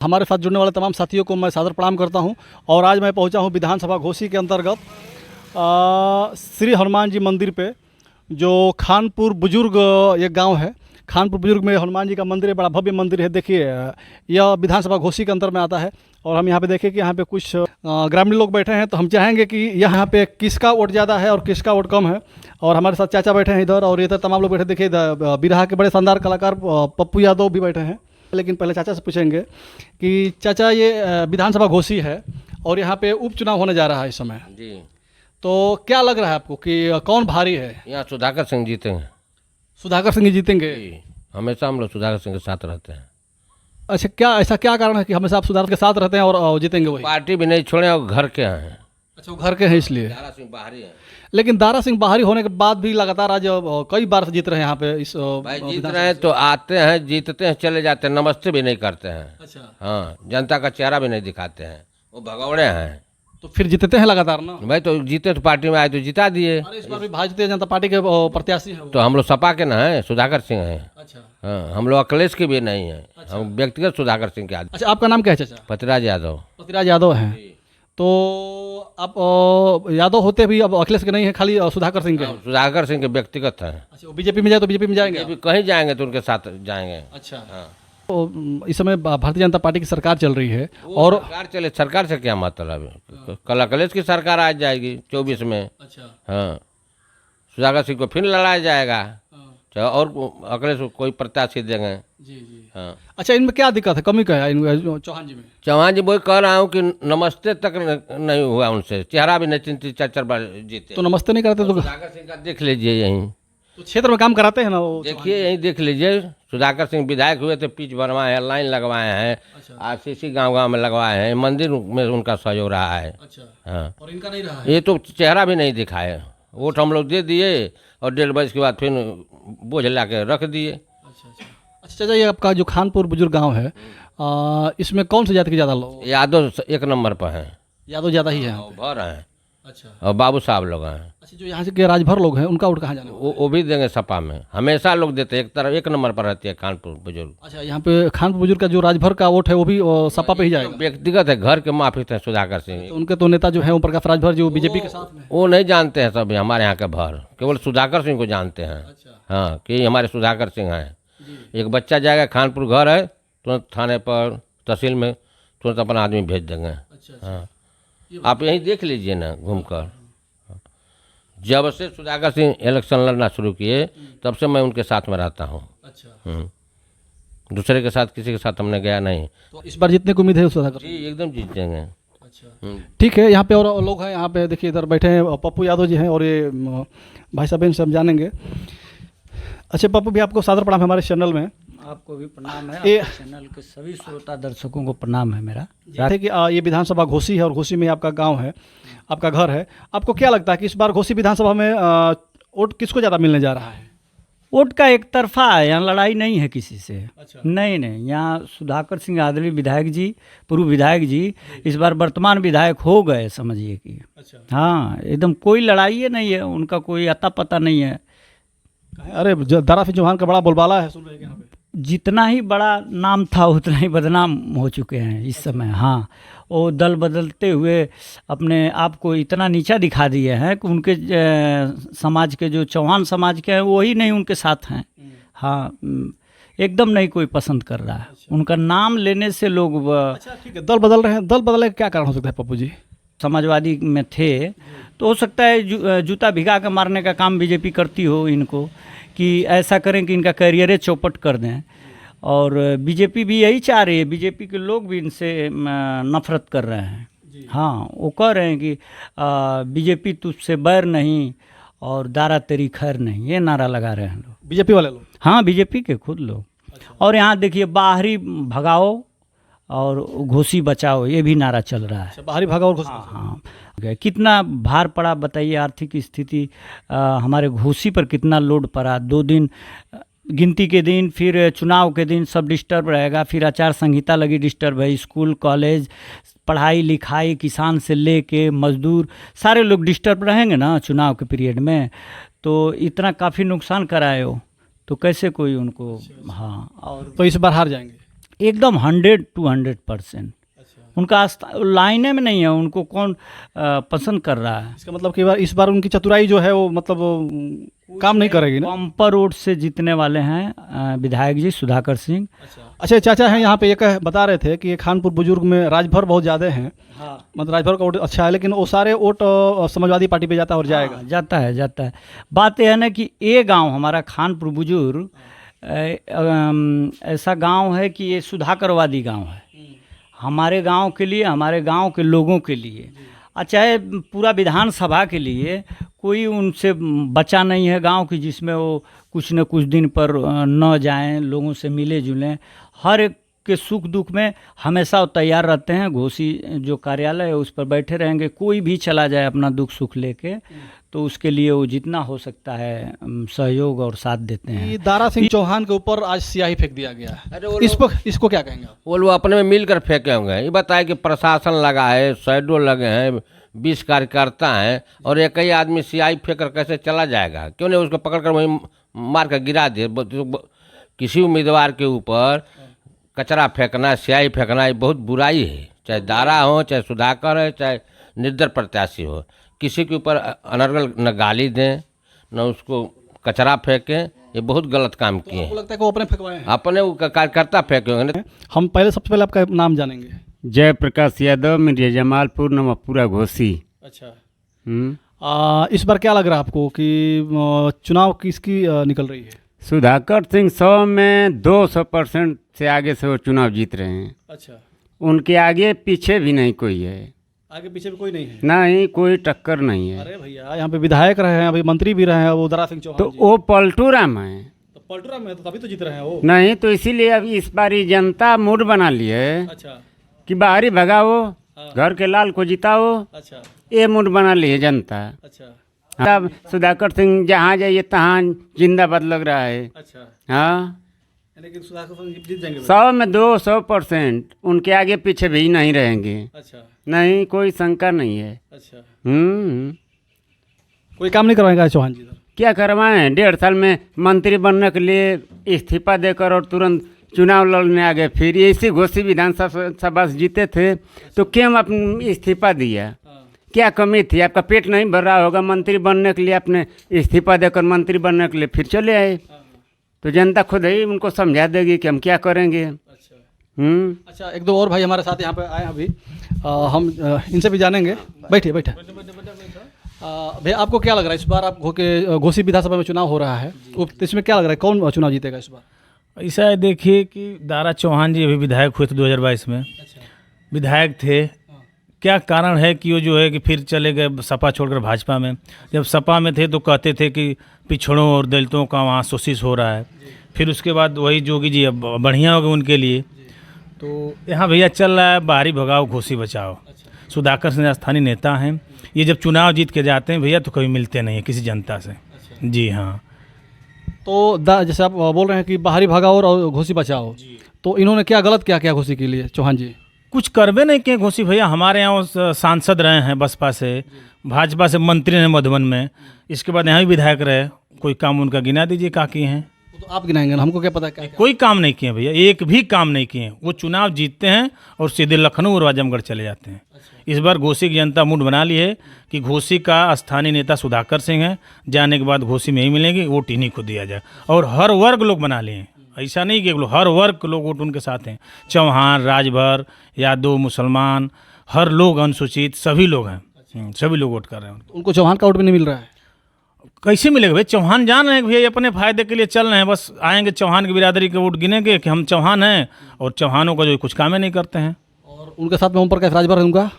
हमारे साथ जुड़ने वाले तमाम साथियों को मैं सादर प्रणाम करता हूं और आज मैं पहुंचा हूं विधानसभा घोसी के अंतर्गत श्री हनुमान जी मंदिर पे, जो खानपुर बुजुर्ग ये गांव है। खानपुर बुजुर्ग में हनुमान जी का मंदिर है, बड़ा भव्य मंदिर है। देखिए, यह विधानसभा घोसी के अंतर में आता है और हम यहाँ पे देखें कि यहाँ पे कुछ ग्रामीण लोग बैठे हैं, तो हम चाहेंगे कि यहाँ पे किसका वोट ज़्यादा है और किसका वोट कम है। और हमारे साथ चाचा बैठे हैं इधर, और इधर तमाम लोग बैठे। देखिए, बिरहा के बड़े शानदार कलाकार पप्पू यादव भी बैठे हैं। लेकिन पहले चाचा से पूछेंगे कि चाचा, ये विधानसभा घोसी है और यहाँ पे उपचुनाव होने जा रहा है इस समय जी। तो क्या लग रहा है आपको कि कौन भारी है? यहाँ सुधाकर सिंह जीतेंगे। सुधाकर सिंह जीतेंगे? जी, हमेशा हम लोग सुधाकर सिंह के साथ रहते हैं। अच्छा, क्या ऐसा क्या कारण है कि हमेशा आप सुधाकर के साथ रहते हैं और जीतेंगे वही? पार्टी भी नहीं छोड़े और घर के हैं। अच्छा, वो घर के हैं इसलिए। दारा सिंह बाहरी है। लेकिन दारा सिंह बाहरी होने के बाद भी लगातार आज कई बार से जीत रहे हैं यहाँ पे इस भाई जीत रहे हैं तो आते हैं, जीतते हैं, चले जाते हैं, नमस्ते भी नहीं करते हैं। अच्छा, हाँ, जनता का चेहरा भी नहीं दिखाते हैं, वो भगौड़े हैं। तो फिर जीतते हैं लगातार ना? भाई तो जीते तो पार्टी में आए तो जिता दिए। अरे इस बार भी भारतीय जनता पार्टी के प्रत्याशी हैं वो। तो हम लोग सपा के ना हैं, सुधाकर सिंह हैं। अच्छा हाँ, हम लोग अखिलेश के भी नहीं हैं। हम व्यक्तिगत सुधाकर सिंह के आदमी। अच्छा, आपका नाम क्या है चाचा? पतिराज यादव। पतिराज यादव हैं। तो आप यादव होते भी अब अखिलेश के नहीं है, खाली सुधाकर सिंह के हैं। सुधाकर सिंह के व्यक्तिगत हैं। अच्छा, वो बीजेपी में जाए तो बीजेपी में जाएंगे? अभी कहीं जाएंगे तो उनके साथ जाएंगे। अच्छा। हाँ। तो इस समय भारतीय जनता पार्टी की सरकार चल रही है और और सरकार चले, सरकार से क्या मतलब है? कल अखिलेश की सरकार आ जाएगी 24 में। अच्छा। हाँ, सुधाकर सिंह को फिर लड़ाया जाएगा। चाहे और अखिलेश को कोई प्रत्याशी देंगे। जी जी। हाँ। अच्छा, इनमें क्या दिक्कत है, कमी क्या है चौहान जी में? चौहान जी वही कह रहा हूँ कि नमस्ते तक नहीं हुआ उनसे, चेहरा भी नहीं, 3-4 बार जीते। तो नमस्ते नहीं करते तो सुधाकर सिंह का देख लीजिए, यहीं तो क्षेत्र में काम कराते हैं ना वो? देखिए, यहीं देख लीजिए। सुधाकर सिंह विधायक हुए थे, पिच बनवाए हैं, लाइन लगवाए हैं, अच्छा। आरसीसी गांव में लगवाए हैं, मंदिर में उनका सहयोग रहा है। अच्छा। हाँ, और इनका नहीं रहा है? ये तो चेहरा भी नहीं दिखाए। वोट हम लोग दे दिए और 1:30 बजे के बाद फिर बोझ ला के रख दिए। अच्छा अच्छा। अच्छा चाचा, ये आपका जो खानपुर बुजुर्ग गांव है, इसमें कौन सी जाति के ज़्यादा लोग? यादव 1 नंबर पर हैं। यादव ज़्यादा ही है यहाँ पे? भर हैं। अच्छा। और बाबू साहब लोग हैं। अच्छा, जो यहाँ से के राजभर लोग हैं उनका वोट कहाँ जाने वाला है? वो भी देंगे सपा में, हमेशा लोग देते हैं। 1 नंबर पर रहती है खानपुर बुजुर्ग। अच्छा, यहाँ पे खानपुर बुजुर्ग का जो राजभर का वोट है वो भी सपा पे ही जाएगा? व्यक्तिगत है, घर के माफी थे सुधाकर सिंह। तो उनके तो नेता जो है ओम प्रकाश राजभर, जो बीजेपी के साथ में? वो नहीं जानते हैं सब हमारे यहाँ के भर, केवल सुधाकर सिंह को जानते हैं। अच्छा। हाँ, कि हमारे सुधाकर सिंह हैं। एक बच्चा जाएगा, खानपुर घर है, तुरंत थाने पर, तहसील में तुरंत अपना आदमी भेज देंगे। अच्छा। हाँ, आप यहीं देख लीजिए ना घूमकर। जब से सुधाकर सिंह इलेक्शन लड़ना शुरू किए तब से मैं उनके साथ में रहता हूँ। अच्छा। दूसरे के साथ, किसी के साथ हमने गया नहीं। तो इस बार जीतने की उम्मीद है सुधाकर? जी, एकदम जीत जाएंगे। अच्छा, ठीक है। यहाँ पे और लोग हैं, यहाँ पे देखिए, इधर बैठे हैं पप्पू यादव जी हैं और ये भाई साहब, इनसे हम जानेंगे। अच्छा पप्पू भी, आपको सादर प्रणाम हमारे चैनल में। आपको भी प्रणाम है, आपके चैनल के सभी श्रोता दर्शकों को प्रणाम है मेरा। थे कि ये विधानसभा घोसी है और घोसी में आपका गांव है, आपका घर है। आपको क्या लगता है कि इस बार घोसी विधानसभा में वोट किसको ज़्यादा मिलने जा रहा है? वोट का एक तरफा है, यहाँ लड़ाई नहीं है किसी से। अच्छा। नहीं नहीं, यहाँ सुधाकर सिंह आदली विधायक जी, पूर्व विधायक जी, इस बार वर्तमान विधायक हो गए, समझिए कि। अच्छा। हाँ, एकदम कोई लड़ाई नहीं है, उनका कोई अता पता नहीं है। अरे दारा सिंह चौहान का बड़ा बोलबाला है, सुन रहे हैं यहाँ पे। जितना ही बड़ा नाम था उतना ही बदनाम हो चुके हैं इस समय। हाँ, वो दल बदलते हुए अपने आप को इतना नीचा दिखा दिए हैं कि उनके समाज के, जो चौहान समाज के हैं, वही नहीं उनके साथ हैं। हाँ, एकदम नहीं कोई पसंद कर रहा है। उनका नाम लेने से लोग अच्छा ठीक है, दल बदल रहे हैं। दल बदलने का क्या कारण हो सकता है पप्पू जी? समाजवादी में थे तो हो सकता है जूता भिगा के मारने का काम बीजेपी करती हो इनको, कि ऐसा करें कि इनका करियर चौपट कर दें। और बीजेपी भी यही चाह रही है, बीजेपी के लोग भी इनसे नफरत कर रहे हैं। हाँ, वो कह रहे हैं कि बीजेपी तुझसे बैर नहीं और दारा तेरी खैर नहीं, ये नारा लगा रहे हैं लोग, बीजेपी वाले लोग? हाँ, बीजेपी के खुद लोग। अच्छा। और यहाँ देखिए, बाहरी भगाओ और घोसी बचाओ, ये भी नारा चल रहा है। अच्छा, बाहरी भगाओ और घोसी बचाओ। हाँ, कितना भार पड़ा बताइए, आर्थिक स्थिति हमारे घोसी पर कितना लोड पड़ा। 2 दिन गिनती के दिन, फिर चुनाव के दिन सब डिस्टर्ब रहेगा, फिर आचार संहिता लगी, डिस्टर्ब है। स्कूल कॉलेज, पढ़ाई लिखाई, किसान से ले मजदूर, सारे लोग डिस्टर्ब रहेंगे ना चुनाव के पीरियड में। तो इतना काफ़ी नुकसान कराए हो, तो कैसे कोई उनको। हाँ, और तो इस बार हार जाएंगे? एकदम 100% उनका लाइने में नहीं है, उनको कौन पसंद कर रहा है। इसका मतलब कि इस बार उनकी चतुराई जो है वो मतलब काम नहीं करेगी ना। पंपर रोड से जीतने वाले हैं विधायक जी सुधाकर सिंह। अच्छा चाचा हैं यहाँ पे, ये बता रहे थे कि ये खानपुर बुजुर्ग में राजभर बहुत ज़्यादा हैं। हाँ, मतलब राजभर का वोट अच्छा है, लेकिन वो सारे वोट समाजवादी पार्टी पे जाता है और जाएगा। हाँ, जाता है। बात यह है ना कि ये गांव हमारा खानपुर बुजुर्ग ऐसा गांव है कि ये सुधाकरवादी गांव है हमारे गांव के लिए, हमारे गांव के लोगों के लिए, चाहे पूरा विधानसभा के लिए कोई उनसे बचा नहीं है गांव की जिसमें वो कुछ न कुछ दिन पर न जाएं, लोगों से मिले जुलें। हर एक के सुख दुख में हमेशा वो तैयार रहते हैं। घोसी जो कार्यालय है उस पर बैठे रहेंगे, कोई भी चला जाए अपना दुख सुख लेके तो उसके लिए वो जितना हो सकता है सहयोग और साथ देते हैं। दारा सिंह चौहान के ऊपर आज स्याही फेंक दिया गया है। अरे इसको क्या कहेंगे? वो लोग अपने में मिलकर फेंके होंगे। ये बताए कि प्रशासन लगा है, शैडो लगे हैं, 20 कार्यकर्ता हैं और एक ही आदमी सियाही फेंक कर कैसे चला जाएगा? क्यों नहीं उसको पकड़ कर वहीं मार कर गिरा दे। किसी उम्मीदवार के ऊपर कचरा फेंकना, स्याही फेंकना ये बहुत बुराई है। चाहे दारा हो, चाहे सुधाकर है, चाहे निर्दल प्रत्याशी हो, किसी के ऊपर अनर्गल न गाली दें न उसको कचरा फेंकें। ये बहुत गलत काम किए हैं। लगता है कि वो अपने फेंकवाए हैं, अपने कार्यकर्ता फेंके होंगे। हम सबसे पहले आपका नाम जानेंगे। जय प्रकाश यादव, मिर्जा जमालपुर, नवापुरा, घोसी। अच्छा, इस बार क्या लग रहा है आपको कि चुनाव किसकी निकल रही है? सुधाकर सिंह 100 में 200% से आगे से वो चुनाव जीत रहे हैं। अच्छा, उनके आगे पीछे भी नहीं कोई है, आगे पीछे भी कोई नहीं है? नहीं, कोई टक्कर नहीं है। अरे भैया, यहाँ पे विधायक रहे हैं, अभी मंत्री भी रहे हैं वो दारा सिंह चौहान तो जी। वो पलटू राम है। तो पलटूरा में तो तभी तो जीत रहे हैं वो। नहीं तो इसीलिए अब इस बार ये जनता मूड बना ली है अच्छा कि बाहरी भगाओ, घर के लाल को जिताओ, अच्छा ये मूड बना ली है जनता। अच्छा अब सुधाकर सिंह जहाँ जाइए तहाँ जिंदाबाद लग रहा है। अच्छा, हाँ, लेकिन सुधाकर सिंह जीत जाएंगे? 100 में 200%, उनके आगे पीछे भी नहीं रहेंगे। अच्छा नहीं, कोई शंका नहीं है। अच्छा, कोई काम नहीं करवाएगा चौहान जी? क्या करवाएं? 1.5 साल में मंत्री बनने के लिए इस्तीफा देकर और तुरंत चुनाव लड़ने आ गए। फिर इसी घोसी विधानसभा से जीते थे तो क्यों अपने इस्तीफा दिया? क्या कमी थी? आपका पेट नहीं भर रहा होगा मंत्री बनने के लिए, आपने इस्तीफा देकर मंत्री बनने के लिए फिर चले आए। तो जनता खुद ही उनको समझा देगी कि हम क्या करेंगे। अच्छा, एक दो और भाई हमारे साथ यहाँ पे आए अभी, हम इनसे भी जानेंगे। बैठिए भैया, आपको क्या लग रहा है इस बार आप घोसी विधानसभा में चुनाव हो रहा है, इसमें क्या लग रहा है कौन चुनाव जीतेगा इस बार? ऐसा है, देखिए कि दारा चौहान जी अभी विधायक हुए थे 2022 में। विधायक थे, क्या कारण है कि वो जो है कि फिर चले गए सपा छोड़कर भाजपा में। जब सपा में थे तो कहते थे कि पिछड़ों और दलितों का वहाँ शोषित हो रहा है। फिर उसके बाद वही जोगी जी अब बढ़िया हो गए उनके लिए। तो यहाँ भैया चल रहा है बाहरी भगाओ घोसी बचाओ। सुधाकर सिंह स्थानीय नेता हैं, ये जब चुनाव जीत के जाते हैं भैया तो कभी मिलते नहीं है किसी जनता से। जी हाँ, तो जैसे आप बोल रहे हैं कि बाहरी भगाओ और घोसी बचाओ, तो इन्होंने क्या गलत क्या घोसी के लिए चौहान जी? कुछ करबे नहीं किए घोसी भैया। हमारे यहाँ सांसद रहे हैं बसपा से, भाजपा से मंत्री हैं मधुबन में, इसके बाद यहाँ भी विधायक रहे। कोई काम उनका गिना दीजिए क्या किए हैं? तो आप गिनाएंगे ना, हमको क्या पता क्या? कोई काम नहीं किए भैया, एक भी काम नहीं किए। वो चुनाव जीतते हैं और सीधे लखनऊ और आजमगढ़ चले जाते हैं। इस बार घोसी की जनता मूड बना ली है कि घोसी का स्थानीय नेता सुधाकर सिंह है, जाने के बाद घोसी में ही मिलेंगे, वोट इन्हीं को दिया जाए। और हर वर्ग लोग बना लिए हैं, ऐसा नहीं कि हर वर्ग के लोग वोट उनके साथ हैं। चौहान, राजभर, यादव, मुसलमान, हर लोग, अनुसूचित, सभी लोग हैं। सभी लोग वोट कर रहे हैं। उनको चौहान का वोट भी नहीं मिल रहा है? कैसे मिलेगा भाई? चौहान जान रहे हैं कि भैया अपने फायदे के लिए चल रहे हैं, बस आएंगे चौहान की बिरादरी के वोट गिनेंगे कि हम चौहान हैं, और चौहानों का जो कुछ काम नहीं करते हैं। और उनके साथ में ओम प्रकाश राजभर है उनका?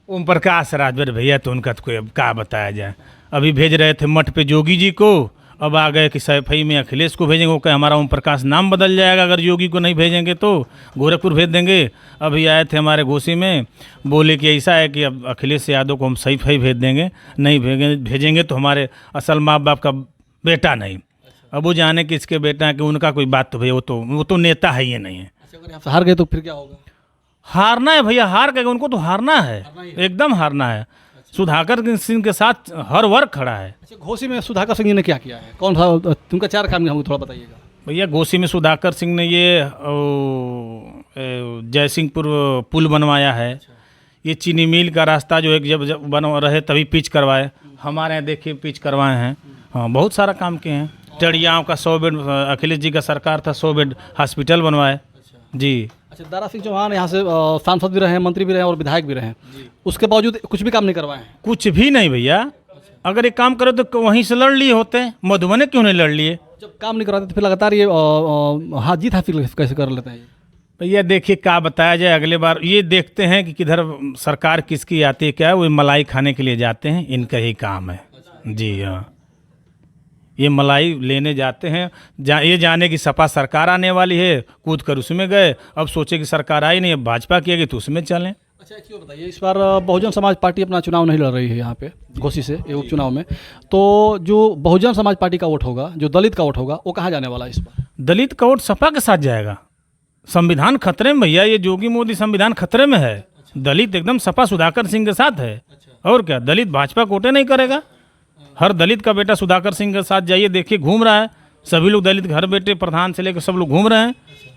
ओम प्रकाश राजभर भैया तो उनका तो कोई अब क्या बताया जाए। अभी भेज रहे थे मठ पे जोगी जी को, अब आ गए कि सैफई में अखिलेश को भेजेंगे। वो कहे हमारा ओम प्रकाश नाम बदल जाएगा अगर योगी को नहीं भेजेंगे तो, गोरखपुर भेज देंगे। अभी आए थे हमारे घोसी में, बोले कि ऐसा है कि अब अखिलेश यादव को हम सैफई भेज देंगे, नहीं भेजेंगे तो हमारे असल माँ बाप का बेटा नहीं। अब वो जाने कि इसके बेटा है कि उनका कोई बात तो भैया वो तो नेता है ही नहीं है। अगर यहाँ से हार गए तो फिर क्या होगा? हारना है भैया, हार गए उनको तो हारना है, एकदम हारना है। सुधाकर सिंह के साथ हर वर्ग खड़ा है। अच्छा, घोसी में सुधाकर सिंह जी ने क्या किया है? कौन सा उनका 4 काम हमको थोड़ा बताइएगा। भैया घोसी में सुधाकर सिंह ने ये जयसिंहपुर पुल बनवाया है। ये चीनी मिल का रास्ता जो है कि जब बन रहे तभी पिच करवाए, हमारे यहाँ देखिए पिच करवाए हैं। हाँ, बहुत सारा काम किए हैं। टेड़ियाओं का 100 बेड, अखिलेश जी का सरकार था, 100 बेड हॉस्पिटल बनवाए जी। अच्छा, दारा सिंह चौहान यहाँ से सांसद भी रहे हैं, मंत्री भी रहे हैं और विधायक भी रहे हैं, उसके बावजूद कुछ भी काम नहीं करवाए हैं। कुछ भी नहीं भैया, अगर ये काम करो तो वहीं से लड़ लिए होते, मधुबनी क्यों नहीं लड़ लिए? जब काम नहीं कराते तो फिर लगातार ये हाँ जीत हासिल कैसे कर लेते हैं ये? भैया देखिए क्या बताया जाए, अगले बार ये देखते हैं कि किधर सरकार किसकी आती है, क्या है, वो मलाई खाने के लिए जाते हैं, इनका ही काम है जी। हाँ, ये मलाई लेने जाते हैं, ये जाने की सपा सरकार आने वाली है, कूद कर उसमें गए, अब सोचे कि सरकार आई नहीं, अब भाजपा की आएगी तो उसमें चलें। अच्छा, क्यों बताइए, इस बार बहुजन समाज पार्टी अपना चुनाव नहीं लड़ रही है यहाँ पे घोसी से उपचुनाव में, तो जो बहुजन समाज पार्टी का वोट होगा, जो दलित का वोट होगा, वो कहाँ जाने वाला है इस बार? दलित का वोट सपा के साथ जाएगा। संविधान खतरे में भैया, ये जोगी मोदी संविधान खतरे में है। दलित एकदम सपा सुधाकर सिंह के साथ है। और क्या, दलित भाजपा को वोटे नहीं करेगा? हर दलित का बेटा सुधाकर सिंह के साथ जाइए, देखिए घूम रहा है, सभी लोग दलित घर बेटे प्रधान से लेकर सब लोग घूम रहे हैं।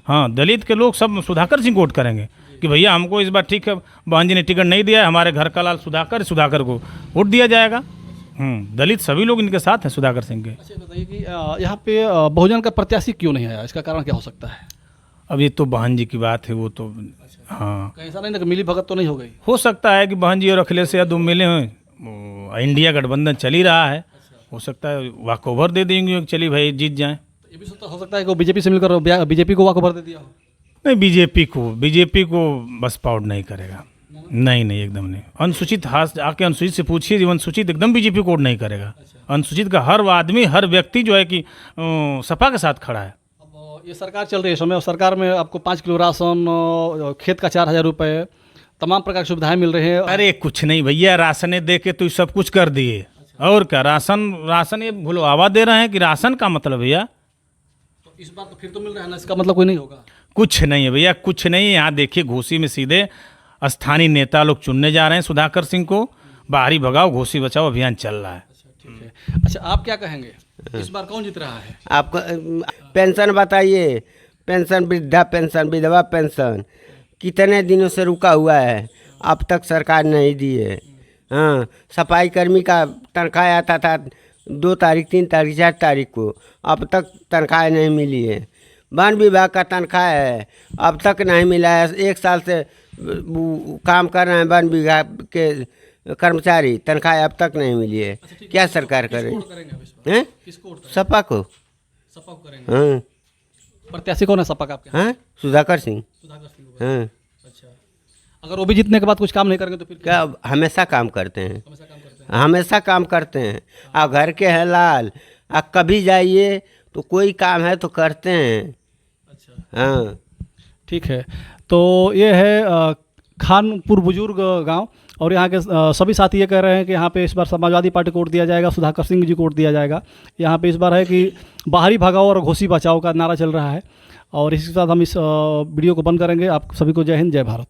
हाँ, दलित के लोग सब सुधाकर सिंह को वोट करेंगे कि भैया हमको इस बार ठीक है, बहन जी ने टिकट नहीं दिया है, हमारे घर का लाल सुधाकर को वोट दिया जाएगा। दलित सभी लोग इनके साथ हैं सुधाकर सिंह के। अच्छा, बताइए कि यहाँ पे बहुजन का प्रत्याशी क्यों नहीं आया, इसका कारण क्या हो सकता है? अब ये तो बहन जी की बात है, वो तो हाँ, कहीं ऐसा नहीं ना कि मिली भगत तो नहीं हो गई? हो सकता है कि बहन जी और अखिलेश यादव मिले हैं, इंडिया गठबंधन चल ही रहा है, हो सकता है वॉक ओवर दे देंगे, चलिए भाई जीत जाएं। ये भी हो सकता है कि वो बीजेपी से मिलकर बीजेपी को वॉक ओवर दे दिया हो। नहीं, बीजेपी को बस पाउट नहीं करेगा, नहीं एकदम नहीं। अनुसूचित हाथ आके अनुसूचित से पूछिए, अनुसूचित एकदम बीजेपी को वोट नहीं करेगा। अनुसूचित का हर आदमी, हर व्यक्ति जो है कि सपा के साथ खड़ा है। अब ये सरकार चल रही है इस समय, और सरकार में आपको 5 किलो राशन, खेत का 4000 रुपये, तमाम प्रकार की सुविधाएं मिल रही है। अरे कुछ नहीं भैया, राशन दे के तो सब कुछ कर दिए, और क्या, राशन ये भुलवावा दे रहे हैं कि राशन का मतलब भैया। तो इस बार तो फिर तो मिल रहा है ना, इसका मतलब कोई नहीं होगा? कुछ नहीं है भैया, कुछ नहीं। यहाँ देखिए घोसी में सीधे स्थानीय नेता लोग चुनने जा रहे हैं सुधाकर सिंह को, बाहरी भगाओ घोसी बचाओ अभियान चल रहा है। ठीक है। अच्छा, आप क्या कहेंगे, इस बार कौन जीत रहा है? आपको पेंशन बताइए, पेंशन, वृद्धा पेंशन, विधवा पेंशन कितने दिनों से रुका हुआ है, अब तक सरकार नहीं दी है। हाँ, सफाई कर्मी का तनख्वाह आता था 2 तारीख, 3 तारीख, 4 तारीख को, अब तक तनख्वाह नहीं मिली है। वन विभाग का तनख्वाह है, अब तक नहीं मिला है। 1 साल से काम कर रहे हैं वन विभाग के कर्मचारी, तनख्वाह अब तक नहीं मिली है। क्या सरकार करे? हैं? सपा को। सपा को करेंगे। हाँ, प्रत्याशी कौन है सपा का आपके? हाँ, सुधाकर सिंह। हाँ, अच्छा, अगर वो भी जीतने के बाद कुछ काम नहीं करेंगे तो फिर क्या हमेशा काम करते हैं, हमेशा काम करते हैं? हमेशा काम करते हैं। आप घर के हैं लाल, आप कभी जाइए तो कोई काम है तो करते हैं। अच्छा, हाँ, ठीक है। तो ये है खानपुर बुजुर्ग गांव, और यहाँ के सभी साथी ये कह रहे हैं कि यहाँ पे इस बार समाजवादी पार्टी को वोट दिया जाएगा, सुधाकर सिंह जी को वोट दिया जाएगा। यहाँ पे इस बार है कि बाहरी भगाओ और घोसी बचाओ का नारा चल रहा है। और इसी के साथ हम इस वीडियो को बंद करेंगे। आप सभी को जय हिंद, जय भारत।